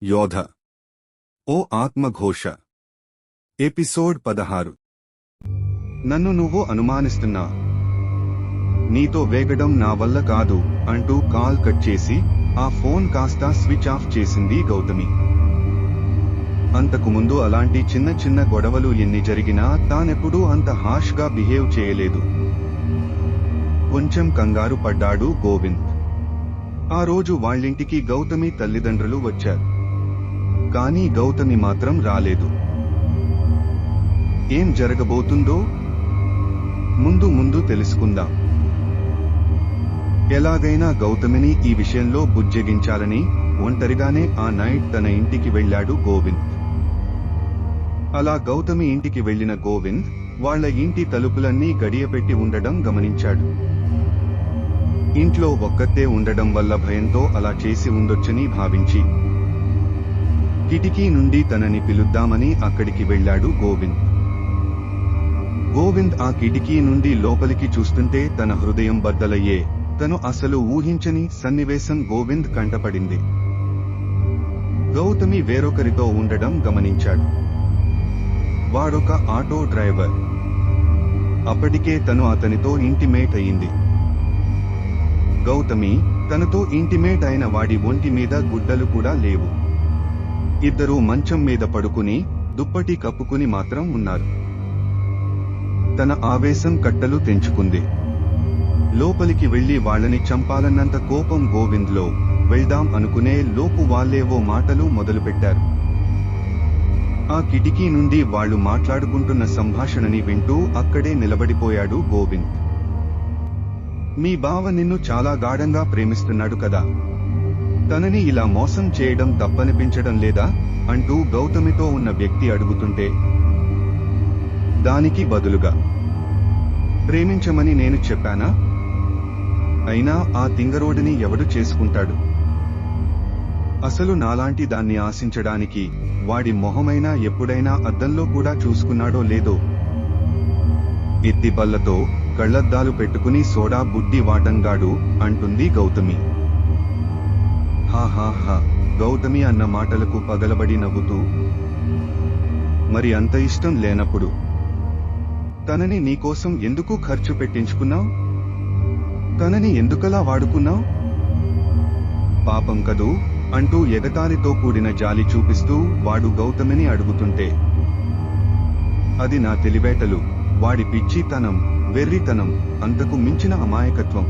యోధ ఓ ఆత్మఘోష ఎపిసోడ్ 16 నన్ను నువ్వు అనుమానిస్తున్నా నీతో వేగడం నా వల్ల కాదు అంటూ కాల్ కట్ చేసి ఆ ఫోన్ కాస్త స్విచ్ ఆఫ్ చేసింది గౌతమి. అంతకు ముందు అలాంటి చిన్న చిన్న గొడవలు ఎన్ని జరిగినా తానెప్పుడూ అంత హార్ష్ గా బిహేవ్ చేయలేదు. కొంచెం కంగారు పడ్డాడు గోవింద్. ఆ రోజు వాళ్ళింటికి గౌతమి తల్లిదండ్రులు వచ్చారు. కానీ గౌతమి మాత్రం రాలేదు. ఏం జరగబోతుందో ముందు ముందు తెలుసుకుందాం. ఎలాగైనా గౌతమిని ఈ విషయంలో బుజ్జగించాలని ఒంటరిగానే ఆ నైట్ తన ఇంటికి వెళ్లాడు గోవింద్. అలా గౌతమి ఇంటికి వెళ్లిన గోవింద్ వాళ్ల ఇంటి తలుపులన్నీ గడియపెట్టి ఉండడం గమనించాడు. ఇంట్లో ఒక్కతే ఉండడం వల్ల భయంతో అలా చేసి ఉండొచ్చని భావించి కిటికీ నుండి తనని పిలుద్దామని అక్కడికి వెళ్లాడు గోవింద్. గోవింద్ ఆ కిటికీ నుండి లోపలికి చూస్తుంటే తన హృదయం బద్దలయ్యే తను అసలు ఊహించని సన్నివేశం గోవింద్ కంటపడింది. గౌతమి వేరొకరితో ఉండడం గమనించాడు. వాడొక ఆటో డ్రైవర్. అప్పటికే తను అతనితో ఇంటిమేట్ అయింది. గౌతమి తనతో ఇంటిమేట్ అయిన వాడి ఒంటి మీద గుడ్డలు కూడా లేవు. ఇద్దరూ మంచం మీద పడుకుని దుప్పటి కప్పుకుని మాత్రం ఉన్నారు. తన ఆవేశం కట్టలు తెంచుకుంది. లోపలికి వెళ్లి వాళ్లని చంపాలన్నంత కోపం గోవింద్లో. వెళ్దాం అనుకునే లోపు వాళ్ళేవో మాటలు మొదలుపెట్టారు. ఆ కిటికీ నుండి వాళ్లు మాట్లాడుకుంటున్న సంభాషణని వింటూ అక్కడే నిలబడిపోయాడు గోవింద్. మీ బావ నిన్ను చాలా గాఢంగా ప్రేమిస్తున్నాడు కదా, తనని ఇలా మోసం చేయడం తప్పనిపించడం లేదా అంటూ గౌతమితో ఉన్న వ్యక్తి అడుగుతుంటే దానికి బదులుగా ప్రేమించమని నేను చెప్పానా? అయినా ఆ తింగరోడిని ఎవడు చేసుకుంటాడు? అసలు నాలాంటి దాన్ని ఆశించడానికి వాడి మొహమైనా ఎప్పుడైనా అద్దంలో కూడా చూసుకున్నాడో లేదో. ఎత్తి బల్లతో కళ్లద్దాలు పెట్టుకుని సోడా బుడ్డి వాటంగాడు అంటుంది గౌతమి. హాహాహా గౌతమి అన్న మాటలకు పగలబడి నవ్వుతూ, మరి అంత ఇష్టం లేనప్పుడు తనని నీకోసం ఎందుకు ఖర్చు పెట్టించుకున్నావు? తనని ఎందుకలా వాడుకున్నావు? పాపం కదూ అంటూ ఎగతాళితో కూడిన జాలి చూపిస్తూ వాడు గౌతమిని అడుగుతుంటే, అది నా తెలివేటలు, వాడి పిచ్చితనం, వెర్రితనం, అంతకు మించిన అమాయకత్వం.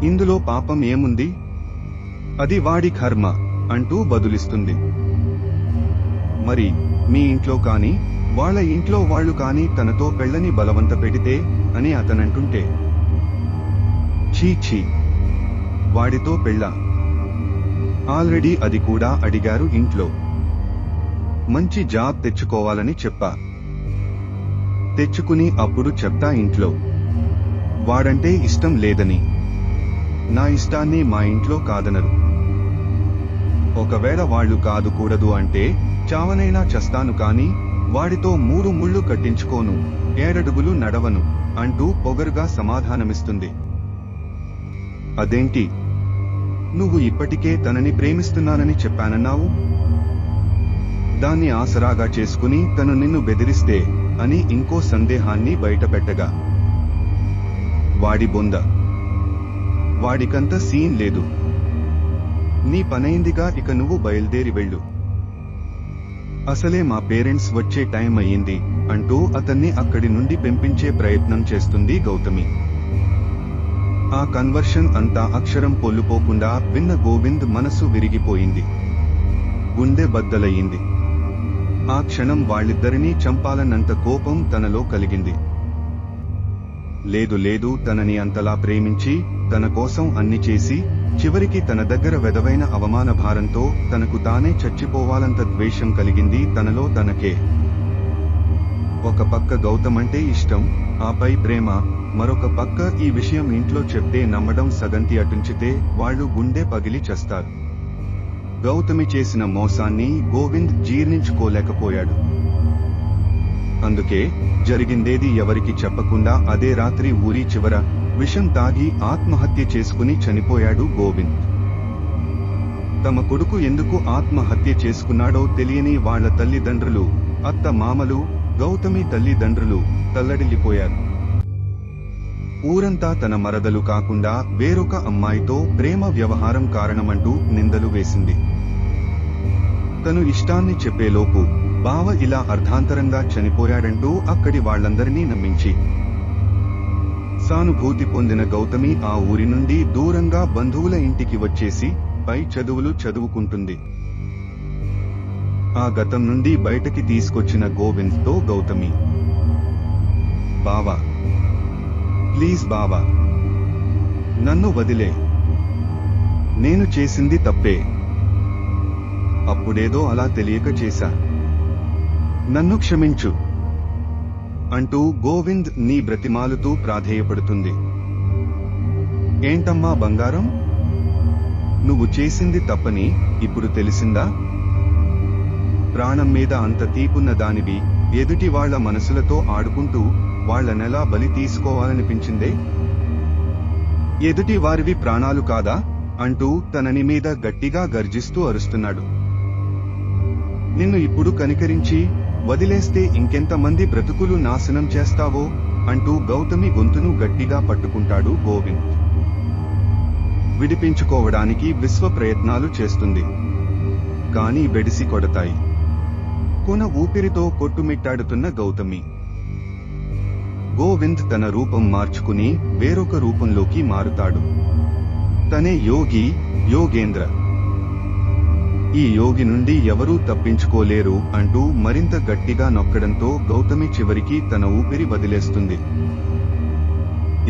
ఇందులో పాపం ఏముంది? అది వాడి కర్మ అంటూ బదులిస్తుంది. మరి మీ ఇంట్లో కాని వాళ్ళ ఇంట్లో వాళ్ళు కాని తనతో పెళ్లని బలవంత పెడితే అని అతనంటుంటే, ఛీ ఛీ, వాడితో పెళ్ళా? ఆల్రెడీ అది కూడా అడిగారు ఇంట్లో. మంచి జాబ్ తెచ్చుకోవాలని చెప్పా. తెచ్చుకుని అప్పుడు చెప్తా ఇంట్లో. వాడంటే ఇష్టం లేదని. నా ఇష్టాన్ని మా ఇంట్లో కాదనరు. ఒకవేళ వాళ్ళు కాదు కూడదు అంటే చావనైనా చస్తాను కాని వాడితో 3 ముళ్ళు కట్టించుకోను, 7 అడుగులు నడవను అంటూ పొగరుగా సమాధానమిస్తుంది. అదేంటి, నువ్వు ఇప్పటికే తనని ప్రేమిస్తున్నానని చెప్పానన్నావు? దాన్ని ఆసరాగా చేసుకుని తను నిన్ను బెదిరిస్తే అని ఇంకో సందేహాన్ని బయటపెట్టగా, వాడి బొంద, వాడికంత సీన్ లేదు. నీ పనైందిగా, ఇక నువ్వు బయలుదేరి వెళ్ళు. అసలే మా పేరెంట్స్ వచ్చే టైం అయ్యింది అంటూ అతన్ని అక్కడి నుండి పెంపించే ప్రయత్నం చేస్తుంది గౌతమి. ఆ కన్వర్షన్ అంతా అక్షరం పొల్లుపోకుండా విన్న గోవింద్ మనసు విరిగిపోయింది. గుండె బద్దలయ్యింది. ఆ క్షణం వాళ్ళిద్దరినీ చంపాలన్నంత కోపం తనలో కలిగింది. లేదు లేదు, తనని అంతలా ప్రేమించి తన కోసం అన్ని చేసి చివరికి తన దగ్గర వెదవైన అవమాన భారంతో తనకు తానే చచ్చిపోవాలంత ద్వేషం కలిగింది తనలో తనకే. ఒక పక్క గౌతమంటే ఇష్టం, ఆపై ప్రేమ, మరొక పక్క ఈ విషయం ఇంట్లో చెప్తే నమ్మడం సగంతి అటుంచితే వాళ్లు గుండె పగిలి చస్తారు. గౌతమి చేసిన మోసాన్ని గోవింద్ జీర్ణించుకోలేకపోయాడు. అందుకే జరిగిందేది ఎవరికి చెప్పకుండా అదే రాత్రి ఊరి చివర విషం తాగి ఆత్మహత్య చేసుకుని చనిపోయాడు గోవింద్. తమ కొడుకు ఎందుకు ఆత్మహత్య చేసుకున్నాడో తెలియని వాళ్ల తల్లిదండ్రులు, అత్త మామలు, గౌతమి తల్లిదండ్రులు తల్లడిల్లిపోయారు. ఊరంతా తన మరదలు కాకుండా వేరొక అమ్మాయితో ప్రేమ వ్యవహారం కారణమంటూ నిందలు వేసింది. తను ఇష్టాన్ని చెప్పేలోపు బావ ఇలా అర్ధాంతరంగా చనిపోయాడంటూ అక్కడి వాళ్లందరినీ నమ్మించి సానుభూతి పొందిన గౌతమి ఆ ఊరి నుండి దూరంగా బంధువుల ఇంటికి వచ్చేసి పై చదువులు చదువుకుంటుంది. ఆ గతం నుండి బయటకి తీసుకొచ్చిన గోవింద్తో గౌతమి, బావా, ప్లీజ్ బావా, నన్ను వదిలే, నేను చేసింది తప్పే, అప్పుడేదో అలా తెలియక చేశా, నన్ను క్షమించు అంటూ గోవింద్ నీ బ్రతిమాలుతూ ప్రాధేయపడుతుంది. ఏంటమ్మా బంగారం, నువ్వు చేసింది తప్పని ఇప్పుడు తెలిసిందా? ప్రాణం మీద అంత తీపున్న దానివి ఎదుటి వాళ్ల మనసులతో ఆడుకుంటూ వాళ్లనెలా బలి తీసుకోవాలనిపించిందే? ఎదుటి వారివి ప్రాణాలు కాదా అంటూ తనని మీద గట్టిగా గర్జిస్తూ అరుస్తున్నాడు. నిన్ను ఇప్పుడు కనికరించి వదిలేస్తే ఇంకెంతమంది బ్రతుకులు నాశనం చేస్తావో అంటూ గౌతమి గొంతును గట్టిగా పట్టుకుంటాడు గోవింద్. విడిపించుకోవడానికి విశ్వ ప్రయత్నాలు చేస్తుంది, కానీ బెడిసి కొడతాయి. కొన ఊపిరితో కొట్టుమిట్టాడుతున్న గౌతమి. గోవింద్ తన రూపం మార్చుకుని వేరొక రూపంలోకి మారుతాడు. తనే యోగి, యోగేంద్ర. ఈ యోగి నుండి ఎవరూ తప్పించుకోలేరు అంటూ మరింత గట్టిగా నొక్కడంతో గౌతమి చివరికి తన ఊపిరి వదిలేస్తుంది.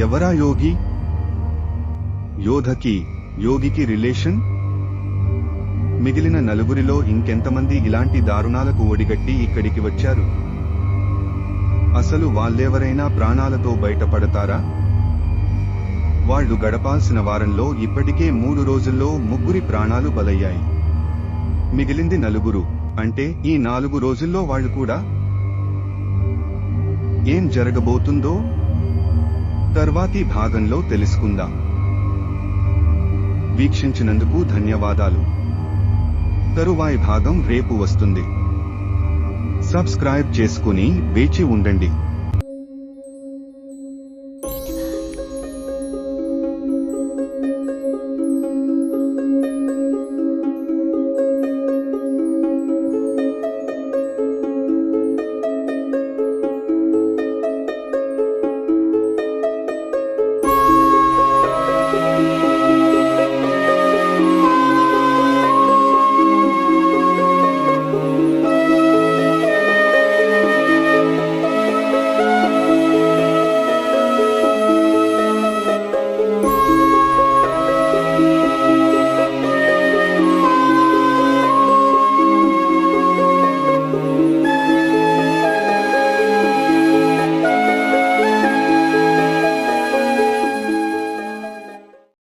ఎవరా యోగి? యోధకి, యోగికి రిలేషన్? మిగిలిన నలుగురిలో ఇంకెంతమంది ఇలాంటి దారుణాలకు ఒడిగట్టి ఇక్కడికి వచ్చారు? అసలు వాళ్ళెవరైనా ప్రాణాలతో బయటపడతారా? వాళ్లు గడపాల్సిన వారంలో ఇప్పటికే 3 రోజుల్లో 3 ప్రాణాలు బలయ్యాయి. మిగిలింది 4, అంటే ఈ 4 రోజుల్లో వాళ్లు కూడా. ఏం జరగబోతుందో తర్వాతి భాగంలో తెలుసుకుందాం. వీక్షించినందుకు ధన్యవాదాలు. తరువాయి భాగం రేపు వస్తుంది. సబ్స్క్రైబ్ చేసుకుని వేచి ఉండండి.